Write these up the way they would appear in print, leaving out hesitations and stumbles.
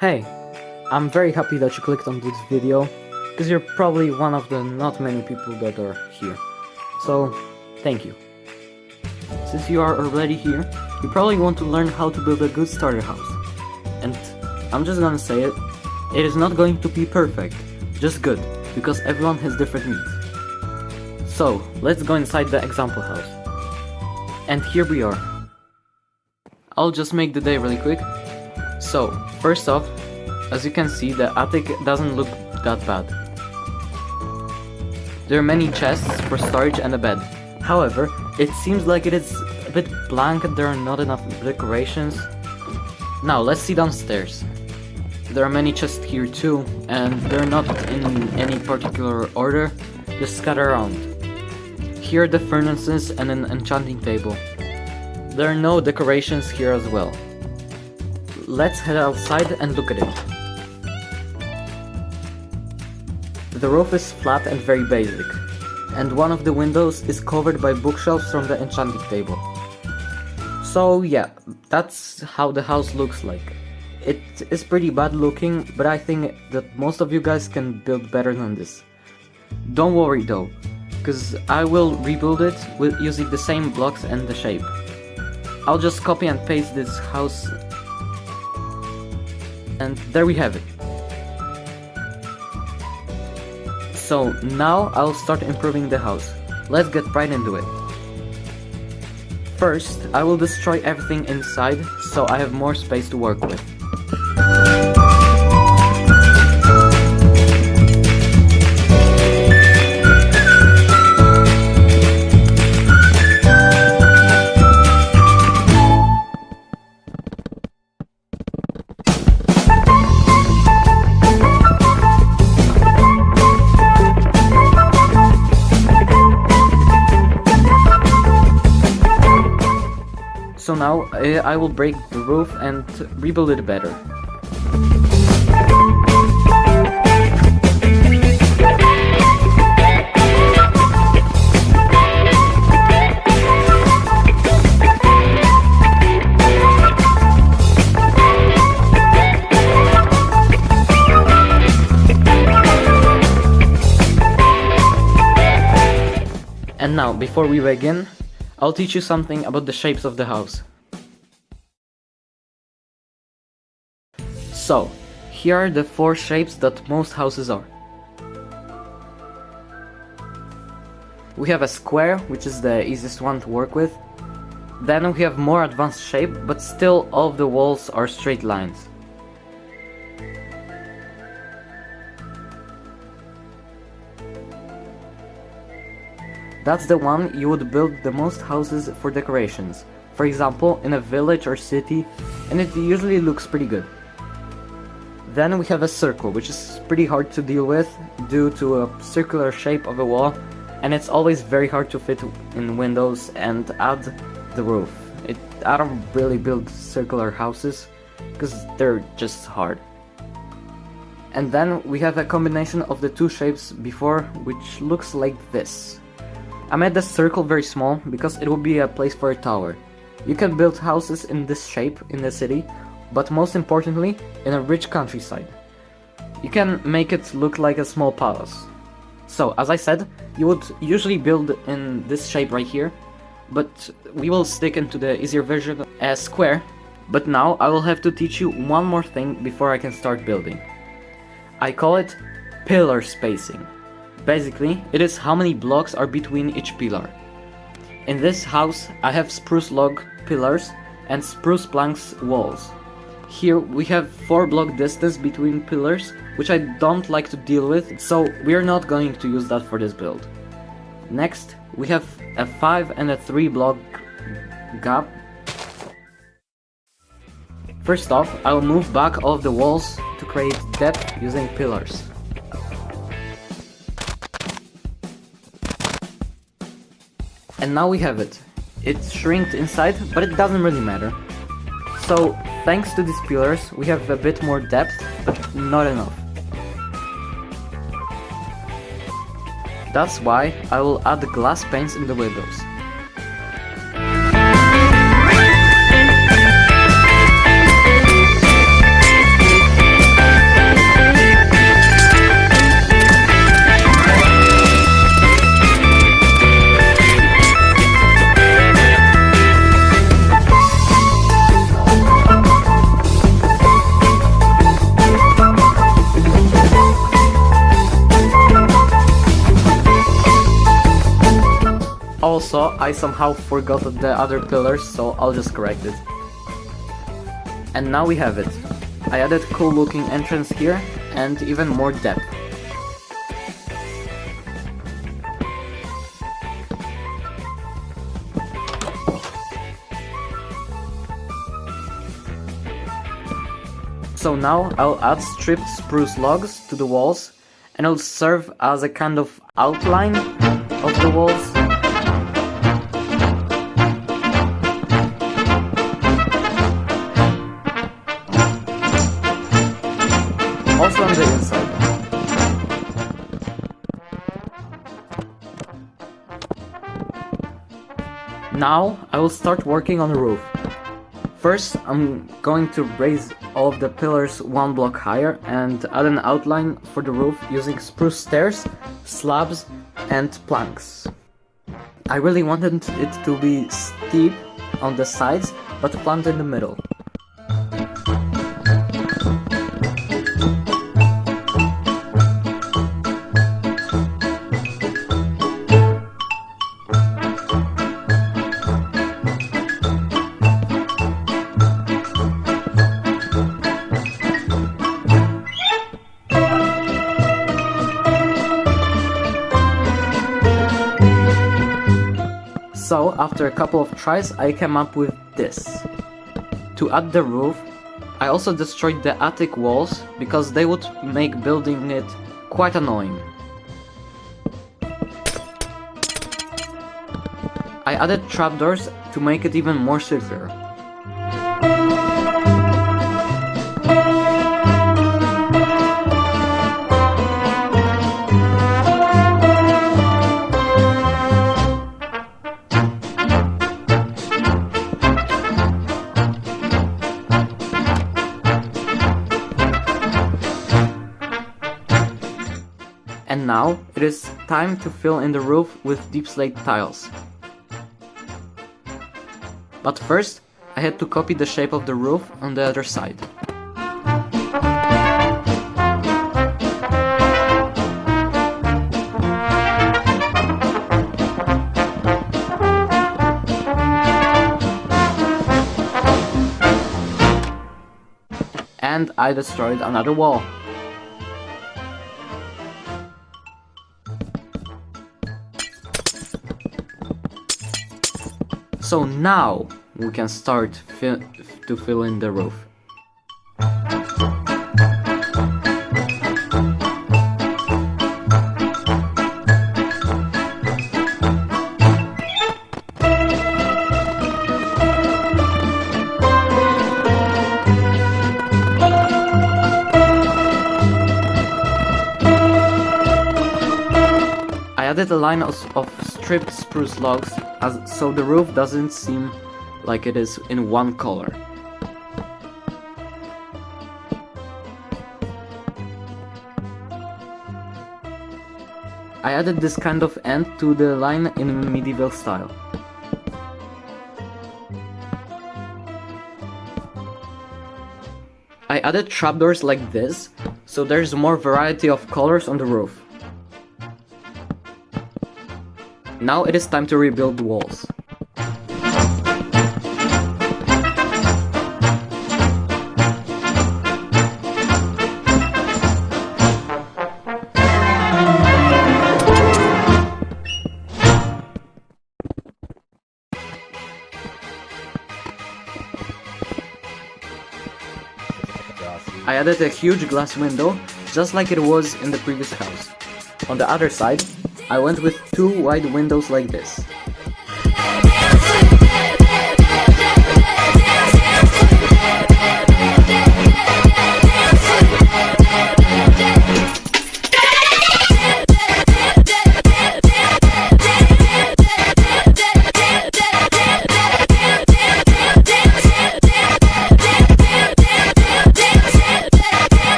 Hey, I'm very happy that you clicked on this video, because you're probably one of the not many people that are here. So, thank you. Since you are already here, you probably want to learn how to build a good starter house. And I'm just gonna say it, it is not going to be perfect, just good, because everyone has different needs. So, let's go inside the example house. And here we are. I'll just make the day really quick. So, first off, as you can see, the attic doesn't look that bad. There are many chests for storage and a bed. However, it seems like it is a bit blank and there are not enough decorations. Now, let's see downstairs. There are many chests here too, and they're not in any particular order, just scattered around. Here are the furnaces and an enchanting table. There are no decorations here as well. Let's head outside and look at it. The roof is flat and very basic, and one of the windows is covered by bookshelves from the enchanting table. So yeah, that's how the house looks like. It is pretty bad looking, but I think that most of you guys can build better than this. Don't worry though, because I will rebuild it with using the same blocks and the shape. I'll just copy and paste this house. And there we have it. So now I'll start improving the house. Let's get right into it. First, I will destroy everything inside so I have more space to work with. So now I will break the roof and rebuild it better. And now, before we begin, I'll teach you something about the shapes of the house. So, here are the 4 shapes that most houses are. We have a square, which is the easiest one to work with. Then we have more advanced shape, but still all of the walls are straight lines. That's the one you would build the most houses for decorations. For example, in a village or city, and it usually looks pretty good. Then we have a circle, which is pretty hard to deal with due to a circular shape of a wall, and it's always very hard to fit in windows and add the roof. I don't really build circular houses, because they're just hard. And then we have a combination of the 2 shapes before, which looks like this. I made the circle very small because it will be a place for a tower. You can build houses in this shape in the city, but most importantly, in a rich countryside. You can make it look like a small palace. So, as I said, you would usually build in this shape right here, but we will stick into the easier version as square. But now I will have to teach you one more thing before I can start building. I call it pillar spacing. Basically, it is how many blocks are between each pillar. In this house, I have spruce log pillars and spruce planks walls. Here we have 4 block distance between pillars, which I don't like to deal with, so we're not going to use that for this build. Next, we have a 5 and a 3 block gap. First off, I will move back all of the walls to create depth using pillars. And now we have it. It's shrinked inside, but it doesn't really matter. So, thanks to these pillars, we have a bit more depth, but not enough. That's why I will add glass panes in the windows. Also, I somehow forgot the other pillars, so I'll just correct it. And now we have it. I added cool looking entrance here, and even more depth. So now I'll add stripped spruce logs to the walls, and it'll serve as a kind of outline of the walls. Also on the inside. Now I will start working on the roof. First, I'm going to raise all of the pillars one block higher and add an outline for the roof using spruce stairs, slabs, and planks. I really wanted it to be steep on the sides, but flat in the middle. So, after a couple of tries, I came up with this. To add the roof, I also destroyed the attic walls because they would make building it quite annoying. I added trapdoors to make it even more secure. And now, it is time to fill in the roof with deep slate tiles. But first, I had to copy the shape of the roof on the other side. And I destroyed another wall. So now we can start to fill in the roof. I added a line of stripped spruce logs so the roof doesn't seem like it is in one color. I added this kind of end to the line in medieval style. I added trapdoors like this, so there's more variety of colors on the roof. Now it is time to rebuild the walls. I added a huge glass window, just like it was in the previous house. On the other side, I went with two wide windows like this.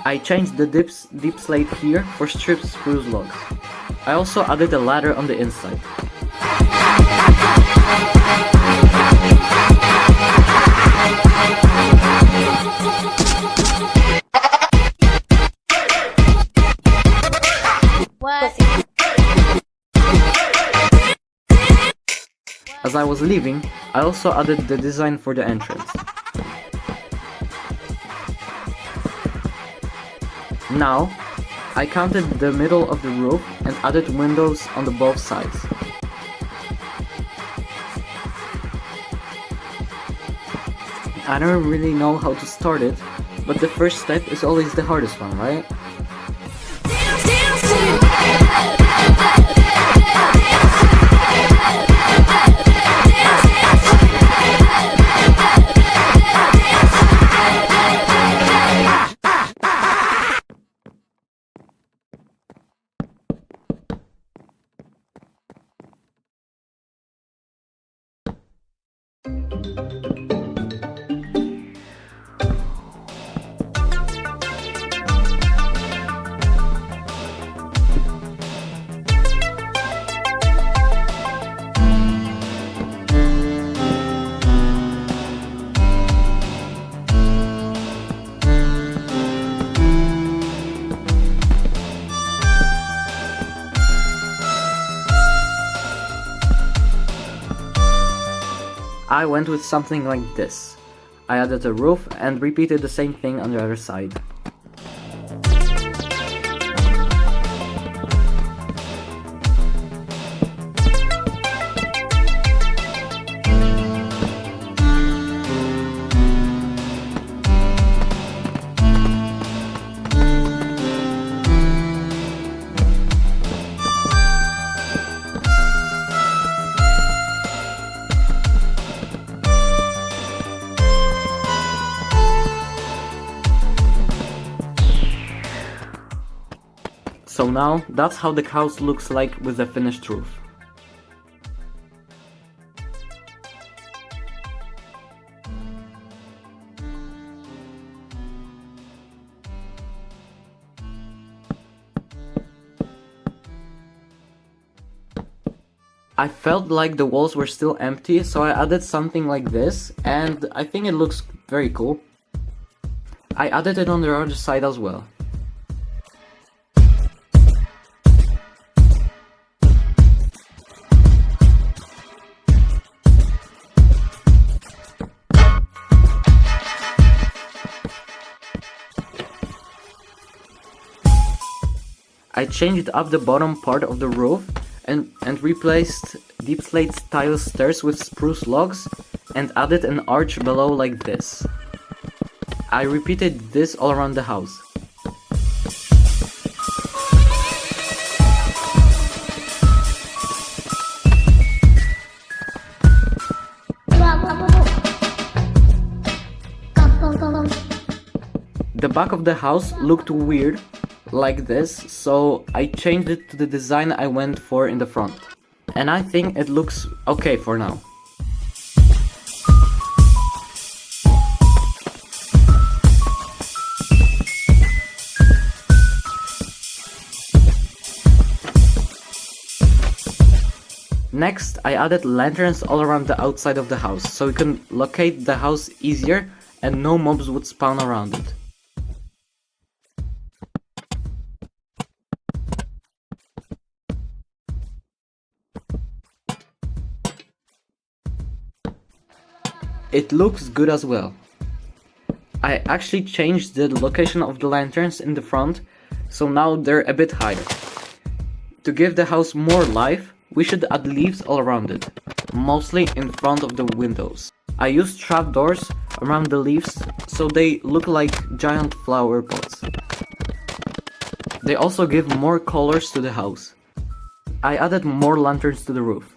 I changed the deep slate here for stripped spruce logs. I also added a ladder on the inside. I was leaving, I also added the design for the entrance. Now, I counted the middle of the roof and added windows on the both sides. I don't really know how to start it, but the first step is always the hardest one, right? I went with something like this. I added a roof and repeated the same thing on the other side. So now, that's how the house looks like with the finished roof. I felt like the walls were still empty, so I added something like this, and I think it looks very cool. I added it on the other side as well. I changed up the bottom part of the roof and replaced deep slate style stairs with spruce logs and added an arch below like this. I repeated this all around the house. The back of the house looked weird, like this, so I changed it to the design I went for in the front. And I think it looks okay for now. Next, I added lanterns all around the outside of the house, so we can locate the house easier and no mobs would spawn around it. It looks good as well. I actually changed the location of the lanterns in the front, so now they're a bit higher. To give the house more life, we should add leaves all around it, mostly in front of the windows. I used trapdoors around the leaves so they look like giant flower pots. They also give more colors to the house. I added more lanterns to the roof.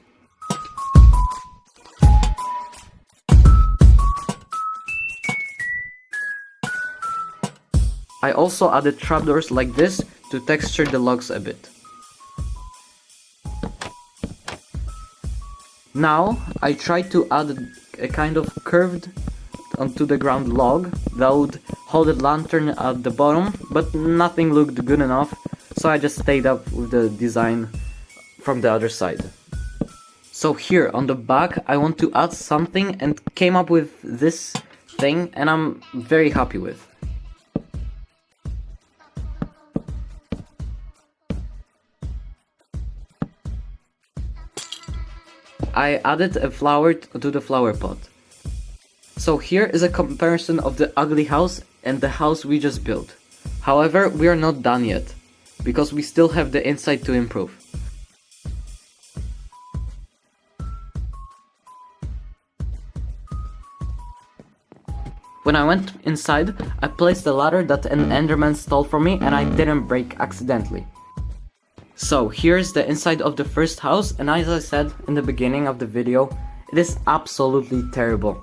I also added trapdoors like this to texture the logs a bit. Now, I tried to add a kind of curved onto the ground log that would hold a lantern at the bottom, but nothing looked good enough, so I just stayed up with the design from the other side. So here on the back I want to add something and came up with this thing and I'm very happy with. I added a flower to the flower pot. So here is a comparison of the ugly house and the house we just built. However, we are not done yet, because we still have the inside to improve. When I went inside, I placed a ladder that an enderman stole from me and I didn't break accidentally. So here's the inside of the first house, and as I said in the beginning of the video, it is absolutely terrible.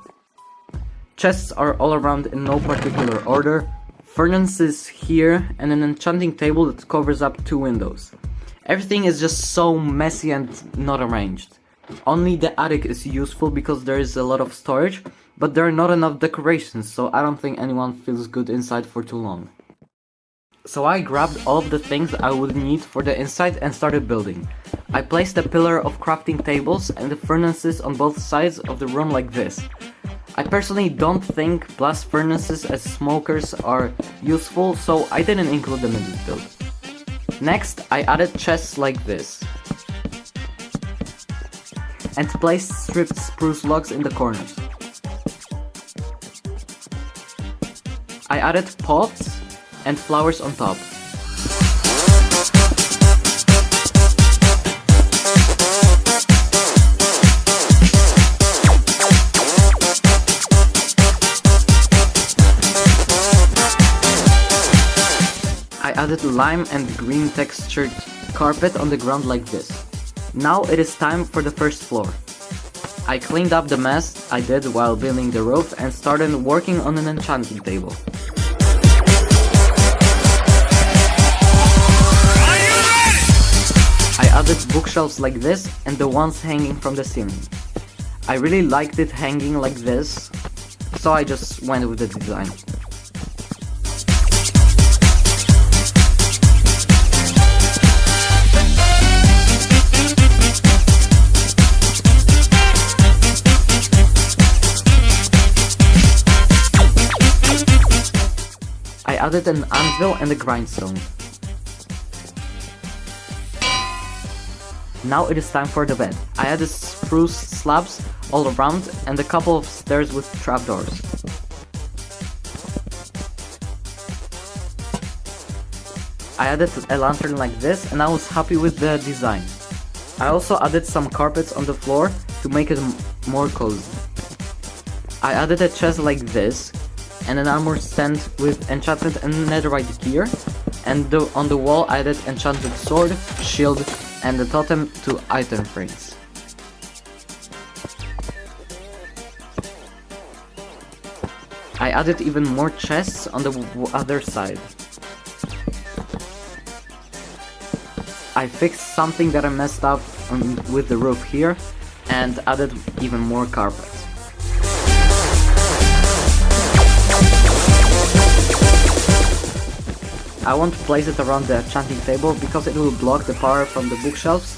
Chests are all around in no particular order, furnaces here, and an enchanting table that covers up 2 windows. Everything is just so messy and not arranged. Only the attic is useful because there is a lot of storage, but there are not enough decorations, so I don't think anyone feels good inside for too long. So I grabbed all of the things I would need for the inside and started building. I placed a pillar of crafting tables and the furnaces on both sides of the room like this. I personally don't think blast furnaces as smokers are useful, so I didn't include them in this build. Next, I added chests like this, and placed stripped spruce logs in the corners. I added pots and flowers on top. I added lime and green textured carpet on the ground like this. Now it is time for the first floor. I cleaned up the mess I did while building the roof and started working on an enchanting table. I added bookshelves like this and the ones hanging from the ceiling. I really liked it hanging like this, so I just went with the design. I added an anvil and a grindstone. Now it is time for the bed. I added spruce slabs all around and a couple of stairs with trapdoors. I added a lantern like this and I was happy with the design. I also added some carpets on the floor to make it more cozy. I added a chest like this and an armor stand with enchanted and netherite gear, and on the wall I added enchanted sword, shield, and the totem to item frames. I added even more chests on the other side. I fixed something that I messed up with the roof here and added even more carpets. I want to place it around the enchanting table because it will block the power from the bookshelves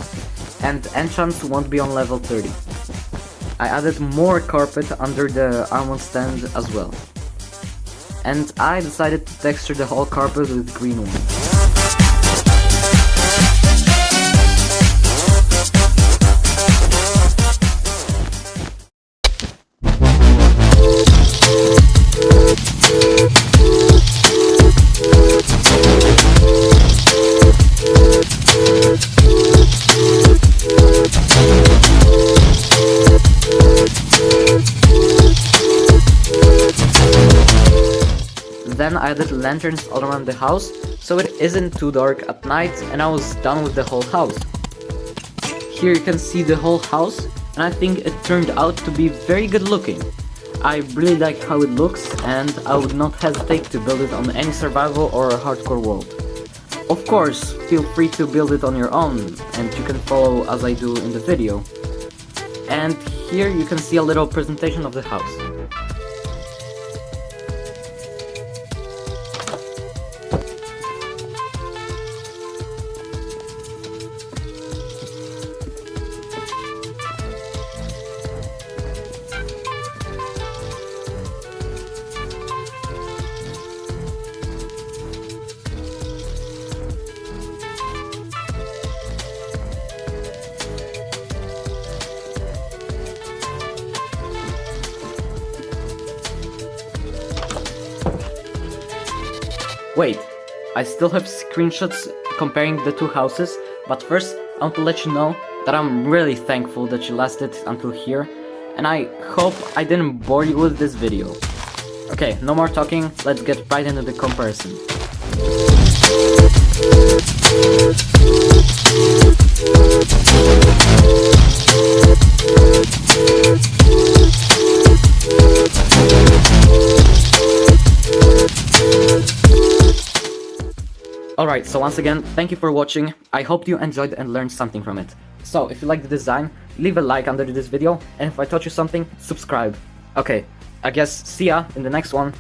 and enchants won't be on level 30. I added more carpet under the armor stand as well. And I decided to texture the whole carpet with green one. Then I added lanterns all around the house, so it isn't too dark at night, and I was done with the whole house. Here you can see the whole house, and I think it turned out to be very good looking. I really like how it looks, and I would not hesitate to build it on any survival or hardcore world. Of course, feel free to build it on your own, and you can follow as I do in the video. And here you can see a little presentation of the house. Wait, I still have screenshots comparing the two houses, but first I want to let you know that I'm really thankful that you lasted until here, and I hope I didn't bore you with this video. Okay, no more talking, let's get right into the comparison. Alright, so once again, thank you for watching. I hope you enjoyed and learned something from it. So, if you like the design, leave a like under this video, and if I taught you something, subscribe. Okay, I guess see ya in the next one.